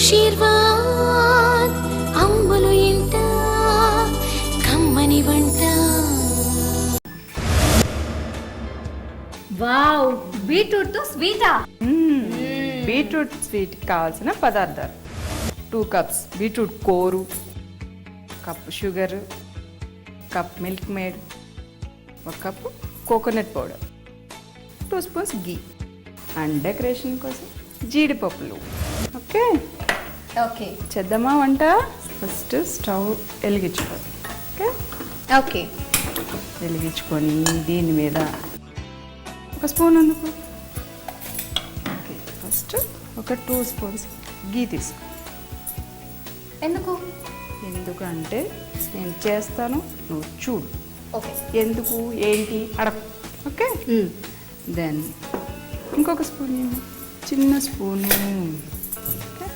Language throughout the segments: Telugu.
ఆశీర్వాద్ అమ్ములు ఇంట కమ్మని వంట. వావ్, బీట్రూట్ తో స్వీటా? బీట్రూట్ స్వీట్ కావాల్సిన పదార్థాలు: 2 కప్స్ బీట్రూట్ కోరు, cup sugar, cup Milkmaid, 1 cup coconut powder, 2 spoons ghee and decoration కోసం జీడిపప్పులు. ఓకే ఓకే చేద్దామా వంట? ఫస్ట్ స్టవ్ వెలిగించుకోవాలి. ఓకే ఓకే వెలిగించుకొని దీని మీద 1 స్పూన్ అందుకు. ఓకే ఫస్ట్ ఒక 2 స్పూన్స్ గీ తీసుకో. ఎందుకు? ఎందుకంటే నేను చేస్తాను, నువ్వు చూడు. ఓకే ఎందుకు ఏంటి అడగ. ఓకే దెన్ ఇంకొక స్పూన్ ఇవ్వు, చిన్న స్పూను. ఓకే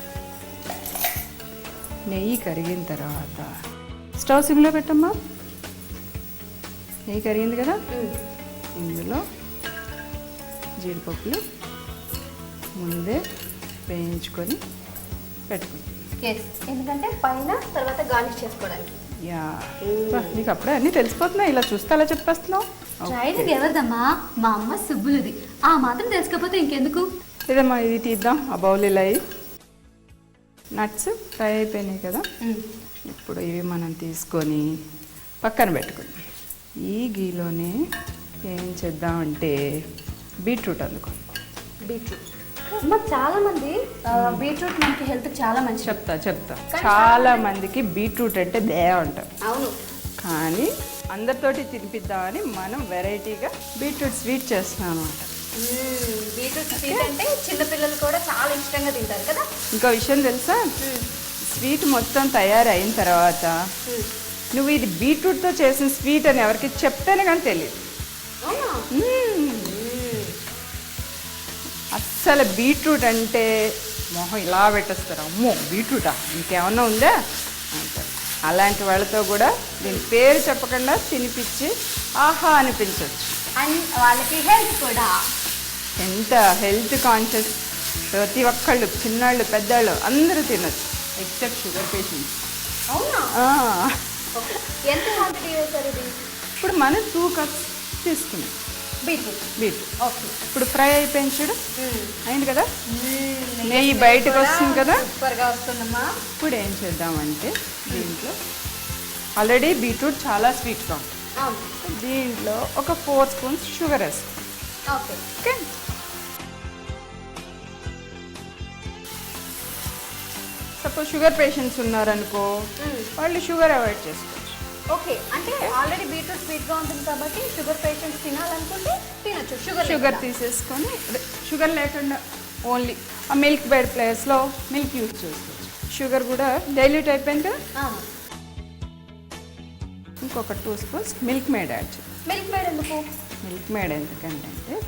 నెయ్యి కరిగిన తర్వాత స్టవ్ సిమ్లో పెట్టమ్మా. నెయ్యి కరిగింది కదా, ఇందులో జీడిపప్పులు ముందే వేయించుకొని పెట్టుకుని. ఎందుకంటే పైన తర్వాత గార్నిష్ చేసుకోవడానికి. యా నీకు అప్పుడే అన్నీ తెలిసిపోతున్నాయి, ఇలా చూస్తే అలా చెప్పేస్తున్నావు. ట్రైనింగ్ ఎవరిదమ్మా? మా అమ్మ సుబ్బులుది. ఆ మాత్రం తెలుసుకోకపోతే ఇంకెందుకు? ఇదమ్మా ఇది తీద్దాం. ఆ బౌల్ ఇలా నట్స్ ఫ్రై అయిపోయినాయి కదా, ఇప్పుడు ఇవి మనం తీసుకొని పక్కన పెట్టుకుందాం. ఈ గీలోనే ఏం చేద్దామంటే బీట్రూట్ అందుకో. బీట్రూట్ అమ్మ, చాలా మంది బీట్రూట్ మనకి హెల్త్ చాలా మంచి. చెప్తా చాలా మందికి బీట్రూట్ అంటే దేవ అంటారు. అవును, కానీ అందరితోటి తినిపిద్దామని మనం వెరైటీగా బీట్రూట్ స్వీట్ చేస్తున్నాం అనమాట. బీట్రూట్ స్వీట్ అంటే చిన్నపిల్లలు కూడా చాలా ఇష్టంగా తింటారు కదా. ఇంకో విషయం తెలుసా, స్వీట్ మొత్తం తయారైన తర్వాత నువ్వు ఇది బీట్రూట్తో చేసిన స్వీట్ అని ఎవరికి చెప్తేనే కానీ తెలియదు. అస్సలు బీట్రూట్ అంటే మొహం ఇలా పెట్టేస్తారు, అమ్మో బీట్రూటా ఇంకేమన్నా ఉందా అంటారు. అలాంటి వాళ్ళతో కూడా దీని పేరు చెప్పకుండా తినిపించి ఆహా అనిపించవచ్చు. అండ్ వాళ్ళకి హెల్త్ కూడా. ఎంత హెల్త్ కాన్షియస్, ప్రతి ఒక్కళ్ళు చిన్నాళ్ళు పెద్దవాళ్ళు అందరూ తినచ్చు ఎక్సెప్ట్ షుగర్ పేషెంట్స్. అవునా? ఎంత క్వాంటిటీ వేస్తారు ఇది? ఇప్పుడు మనం 2 కప్స్ తీసుకున్నాం బీట్రూట్. ఓకే ఇప్పుడు ఫ్రై అయిపోయింది చూడు, అయింది కదా, నెయ్యి బయటకు వస్తుంది కదా. సూపర్గా వస్తుందమ్మా. ఇప్పుడు ఏం చేద్దామంటే దీంట్లో ఆల్రెడీ బీట్రూట్ చాలా స్వీట్గా ఉంటుంది, దీంట్లో ఒక 4 స్పూన్స్ షుగర్ వేస్తాం. Okay okay suppose sugar patients ఉన్నారనుకో, వాళ్ళు షుగర్ అవాయిడ్ చేసుకోవచ్చు. ఓకే అంటే ఆల్రెడీ బీట్రూట్ స్వీట్గా ఉంటుంది కాబట్టి షుగర్ పేషెంట్స్ తినాలనుకుంటే తినొచ్చు. షుగర్ తీసేసుకొని షుగర్ లేకుండా ఓన్లీ ఆ మిల్క్ బెడ్ ప్లేస్లో మిల్క్ యూజ్ చేసుకోవచ్చు. షుగర్ కూడా డైల్యూట్ అయిపోయింది కదా, ఇంకొక 2 స్పూన్స్ మిల్క్ మేడ్ యాడ్ చేయాలి. మిల్క్ మేడ్ ఎందుకు? మిల్క్ మేడ్ ఎందుకంటే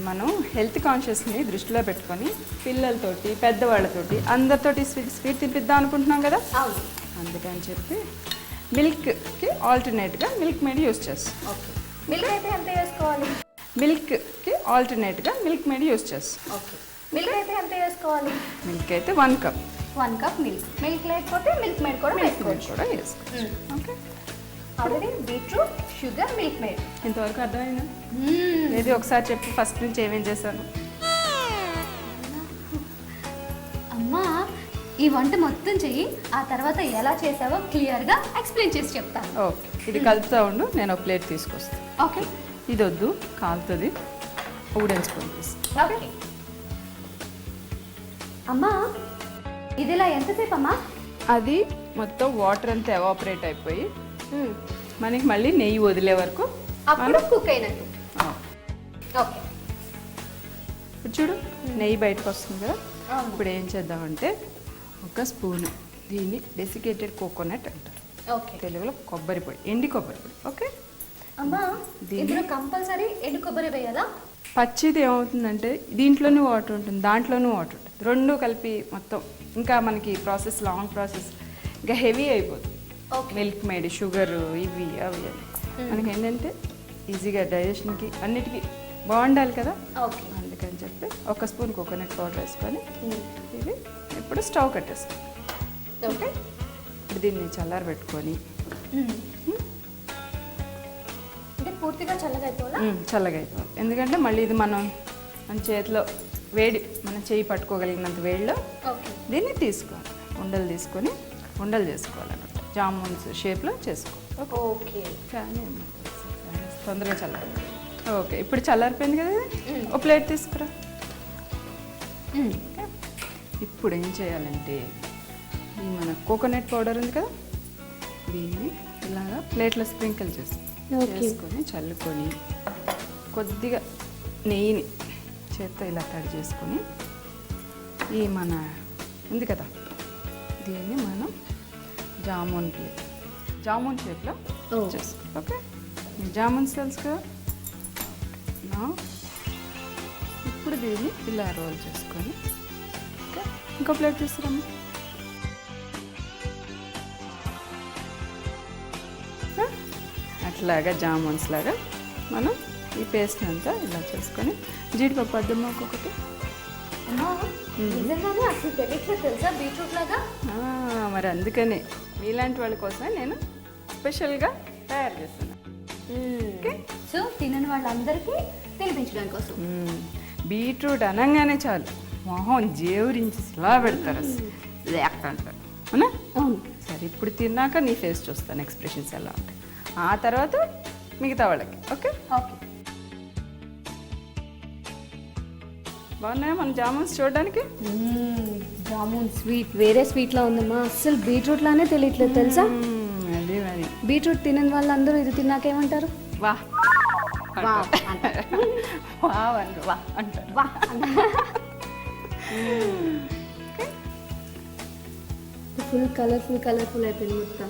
మనం హెల్త్ కాన్షియస్ని దృష్టిలో పెట్టుకొని పిల్లలతోటి పెద్దవాళ్ళతోటి అందరితోటి స్వీట్ తినిపిద్దాం అనుకుంటున్నాం కదా, అందుకని చెప్పి మిల్క్కి ఆల్టర్నేట్గా మిల్క్ మేడ్ యూజ్ చేస్తాం. ఓకే మిల్క్ అయితే ఎంత వేసుకోవాలి? మిల్క్కి ఆల్టర్నేట్గా మిల్క్ మేడ్ యూజ్ చేస్తాం. ఓకే మిల్క్ అయితే ఎంత వేసుకోవాలి? మిల్క్ అయితే 1 కప్. 1 కప్ మిల్క్ లేకపోతే మిల్క్ మేడ్ కూడా వేసుకోవచ్చు. Okay already beetroot sugar milk made. ఇంతవరకు అర్థమైందా? ఏది ఒకసారి చెప్పి ఫస్ట్ నుంచి ఏమేం చేశాను. అమ్మా ఈ వంట మొత్తం చెయ్యి, ఆ తర్వాత ఎలా చేసావో క్లియర్గా ఎక్స్ప్లెయిన్ చేసి చెప్తాను. ఓకే ఇది కలుపుతా ఉండు, నేను ఒక ప్లేట్ తీసుకొస్తాను. ఓకే ఇది వద్దు కాలుతుంది, వుడెన్ స్పూన్ తీస్తాను. ఓకే అమ్మా ఇది ఇలా ఎంతసేపు అమ్మా? అది మొత్తం వాటర్ అంతా ఎవాపరేట్ అయిపోయి మనకి మళ్ళీ నెయ్యి వదిలే వరకు అప్పుడు కుక్ అయినట్టు. ఓకే ఇప్పుడు చూడు నెయ్యి బయటకు వస్తుంది కదా, అవును. ఇప్పుడు ఏం చేద్దామంటే 1 స్పూన్ దీన్ని డెసికేటెడ్ కోకోనట్ అంటారు, ఓకే తెలుగులో కొబ్బరి పొడి, ఎండి కొబ్బరి పొడి. ఓకే అమ్మా ఇందులో కంపల్సరీ ఎండు కొబ్బరి వేయాలా? పచ్చిది ఏమవుతుందంటే దీంట్లోనూ వాటర్ ఉంటుంది, దాంట్లోనూ వాటర్ ఉంటుంది, రెండు కలిపి మొత్తం ఇంకా మనకి ప్రాసెస్ లాంగ్ ప్రాసెస్ ఇంకా హెవీ అయిపోతుంది. మిల్క్ మేడ్ షుగర్ ఇవి అవి అని మనకి ఏంటంటే ఈజీగా డైజెషన్కి అన్నిటికీ బాగుండాలి కదా, ఓకే అందుకని అని చెప్పి 1 స్పూన్ కోకోనట్ పౌడర్ వేసుకొని ఇది ఇప్పుడు స్టవ్ కట్టేసుకో. ఓకే, ఇప్పుడు దీన్ని చల్లారబెట్టుకొని అంటే పూర్తిగా చల్లగా అయిపోవాలా? చల్లగా అయిపోవాలి. ఎందుకంటే మళ్ళీ ఇది మన చేతిలో వేడి, మనం చేయి పట్టుకోగలిగినంత వేడిలో ఓకే, దీన్ని తీసుకోవాలి. ఉండలు తీసుకొని ఉండలు చేసుకోవాలన్నమాట. జామున్స్ షేప్లో చేసుకోవాలి. ఓకే. కానీ తొందరగా చల్లారి. ఓకే, ఇప్పుడు చల్లారిపోయింది కదా, ఒక ప్లేట్ తీసుకురా. ఓకే, ఇప్పుడు ఏం చేయాలంటే ఈ మన కోకోనట్ పౌడర్ ఉంది కదా, దీన్ని ఇలాగా ప్లేట్లో స్ప్రింకిల్ చేసుకొని చల్లుకొని కొద్దిగా నెయ్యిని చేత్తో ఇలా తడి చేసుకొని ఈ మన ఉంది కదా దీన్ని మనం జామున్ షేప్లో చేసుకో. ఓకే, జామున్స్ తెలుసు కదా. ఇప్పుడు దీన్ని ఇలా రోల్ చేసుకొని ఓకే, ఇంకో ప్లేట్ తీసుకురాము. అట్లాగా జామున్స్ లాగా మనం ఈ పేస్ట్ అంతా ఇలా చేసుకొని జీడిపప్పు అద్దమ్మ ఒక్కొక్కటి. నిజంగానే అసలు తెలియట్లేదు తెలుసా బీట్రూట్ లాగా. మరి అందుకనే మీలాంటి వాళ్ళ కోసం నేను స్పెషల్గా తయారు చేస్తున్నాను. ఓకే, సో తినని వాళ్ళందరికీ తినిపించడానికి కోసం. బీట్రూట్ అనగానే చాలు మొహం జేవురించి ఇలా పెడతారు, లేక అంటారు. అవునా? అవును. సరే, ఇప్పుడు తిన్నాక నీ ఫేస్ చూస్తాను, ఎక్స్ప్రెషన్స్ ఎలా ఉంటాయి. ఆ తర్వాత మిగతా వాళ్ళకి. ఓకే ఓకే, బాగున్నాయా మన జామున్స్ చూడడానికి? జామున్ స్వీట్ వేరే స్వీట్లా ఉందమ్మా, అస్సలు బీట్రూట్ లానే తెలియట్లేదు తెలుసా. అది మరి బీట్రూట్ తినని వాళ్ళందరూ ఇది తిన్నాకేమంటారు? వా వా వా అంటారు. వా. ఫుల్ కలర్ఫుల్ అయిపోయింది మొత్తం.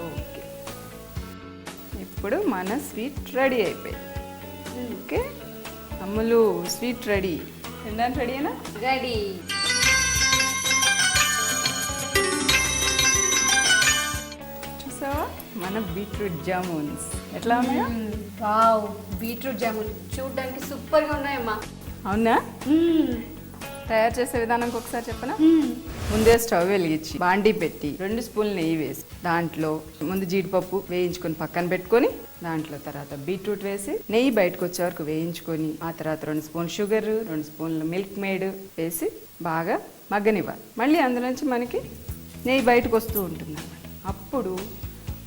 ఓకే, ఇప్పుడు మన స్వీట్ రెడీ అయిపోయింది. ఓకే అమ్ములు, స్వీట్ రెడీ. తినడానికి రెడీనా? రెడీ. చూసావా మన బీట్రూట్ జామున్స్ ఎట్లా ఉన్నాయో? వావ్, బీట్రూట్ జామున్ చూడడానికి సూపర్గా ఉన్నాయమ్మా. అవునా? తయారు చేసే విధానం ఒకసారి చెప్పనా? ముందే స్టవ్ వెలిగించి బాండీ పెట్టి 2 స్పూన్లు నెయ్యి వేసి దాంట్లో ముందు జీడిపప్పు వేయించుకొని పక్కన పెట్టుకొని దాంట్లో తర్వాత బీట్రూట్ వేసి నెయ్యి బయటకు వచ్చే వరకు వేయించుకొని ఆ తర్వాత 2 స్పూన్ షుగర్, 2 స్పూన్లు మిల్క్ మేడ్ వేసి బాగా మగ్గనివ్వాలి. మళ్ళీ అందులోంచి మనకి నెయ్యి బయటకు వస్తూ ఉంటుంది అన్నమాట. అప్పుడు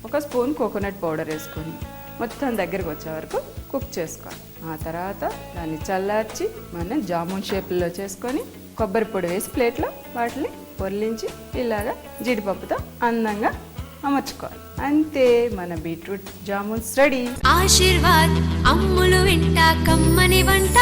1 స్పూన్ కోకోనట్ పౌడర్ వేసుకొని మొత్తం దగ్గరకు వచ్చే వరకు కుక్ చేసుకోవాలి. ఆ తర్వాత దాన్ని చల్లార్చి మనం జామున్ షేప్లో చేసుకొని కొబ్బరి పొడి వేసి ప్లేట్లో వాటిని పొర్లించి ఇలాగా జీడిపప్పుతో అందంగా అమర్చుకోవాలి. అంతే, మన బీట్రూట్ జామున్స్ రెడీ. ఆశీర్వాద్ అమ్ములు వెంట కమ్మని వంట.